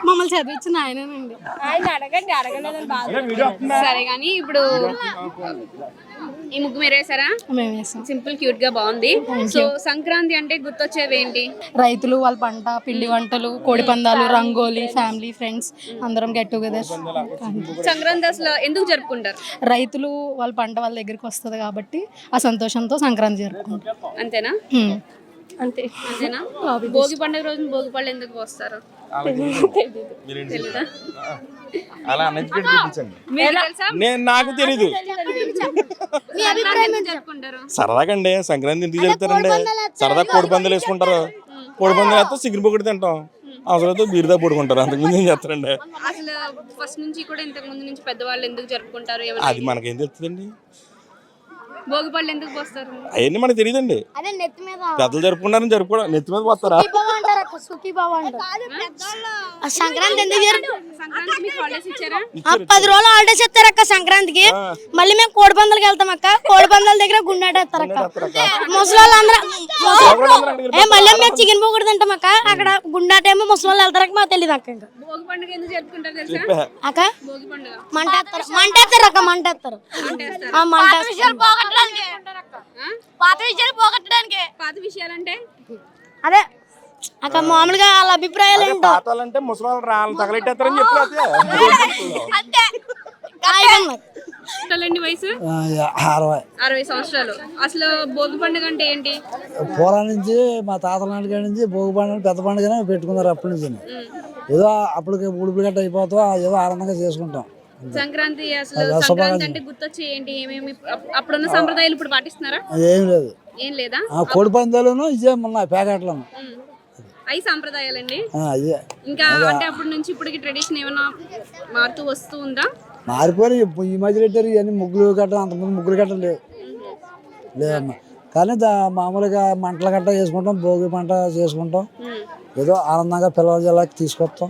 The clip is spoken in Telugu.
మమ్మల్ని చదివించిన ఆయనేనండి. సరే కానీ ఇప్పుడు ఈ ముగ్గు మీరు వేసారా? మేము వేసాం. సింపుల్ క్యూట్ గా బాగుంది. సో సంక్రాంతి అంటే గుర్తొచ్చేవి ఏంటి? రైతులు, వాళ్ళ పంట, పిండి వంటలు, కోడి పందాలు, రంగోలీ, ఫ్యామిలీ ఫ్రెండ్స్ అందరం గెట్ టుగెదర్స్. సంక్రాంతి అసలు ఎందుకు జరుపుకుంటారు? రైతులు వాళ్ళ పంట వాళ్ళ దగ్గరికి వస్తుంది కాబట్టి ఆ సంతోషంతో సంక్రాంతి జరుపుకుంటారు. అంతేనా? అంతే. అంతేనా? భోగి పండుగ రోజు భోగి పళ్ళు ఎందుకు పోస్తారు? నాకు తెలీదు. సరదాగా అండి సంక్రాంతి ఎందుకు చెప్తారండి? సరదా కోడి పందాలు వేసుకుంటారు. కోడి పందాలు వేస్తే సిగ్గురు పొగడి తింటాం. అవసరంతో బీరుదా పడుకుంటారు. అంతకుముందు ఏం చేస్తారండి? అసలు ఫస్ట్ నుంచి కూడా ఇంతకు ముందు నుంచి పెద్దవాళ్ళు ఎందుకు జరుపుకుంటారు? అది మనకేం తెలుస్తుందండి? భోగి పళ్ళు ఎందుకు పోస్తారు? అవన్నీ మనకు తెలియదండి. పెద్దలు జరుపుకుంటారని జరుపుకోవడం నెత్తి మీద పోస్తారా? సంక్రాంతి ఎందుకు సంక్రాంతి 10 రోజులు హాలిడేస్ ఇస్తారు అక్క సంక్రాంతికి. మళ్ళీ మేము కోడి పందాలకి వెళ్తాం అక్క. కోడి పందాల దగ్గర గుండాటేస్తారు అక్క. ముసలి అందరూ మళ్ళీ మేము చికెన్ పొగడు తింటాం అక్క. అక్కడ గుండాటేమో ముసలి వెళ్తారు మాకు తెలియదు అక్క. ఇంకా భోగి పండుగ ఎందుకు జరుపుకుంటారు తెలుసా? అక్క భోగి పండుగ మంటేస్తారు అక్క. మంటేస్తారు పాత విషయాలంటే అదే అక్క. మామూలుగా వాళ్ళ అభిప్రాయాలు ఏంటో పాతాలంటే ముసలి రాళ్ళు తగలెట్టేస్తారని చెప్పి వయసు 60 సంవత్సరాలు. అసలు భోగి పండుగ అంటే ఏంటి? పూర్వం నుంచి మా తాతల నాటి నుంచి భోగి పండుగ పెద్ద పండుగనే పెట్టుకున్నారు. అప్పటి నుంచి ఏదో అప్పటికి ఉడుపులు గట్ట అయిపోతాం, ఏదో ఆనందంగా చేసుకుంటాం. సంక్రాంతి అసలు సంక్రాంతి అంటే గుర్తొచ్చి ఏంటి? ఏమేమి అప్పుడున్న సంప్రదాయాలు ఇప్పుడు పాటిస్తున్నారా? ఏం లేదు. ఏం లేదా? కోడి పందాలను ఇదే ఉన్నాయి ప్యాకెట్లను. అవి సంప్రదాయాలండి. ఇంకా అంటే అప్పటి నుంచి ఇప్పటికి ట్రెడిషన్ ఏమైనా మారుతూ వస్తూ ఉందా? మారిపోయి ఈ మధ్య పెట్టారు ఇవన్నీ ముగ్గులు గట్ట. అంతకుముందు ముగ్గులు గట్ట లేదమ్మా. కానీ మామూలుగా మంటల గట్ట చేసుకుంటాం. భోగి పంట చేసుకుంటాం. ఏదో ఆనందంగా పిల్లల జిల్లాకి తీసుకొస్తాం.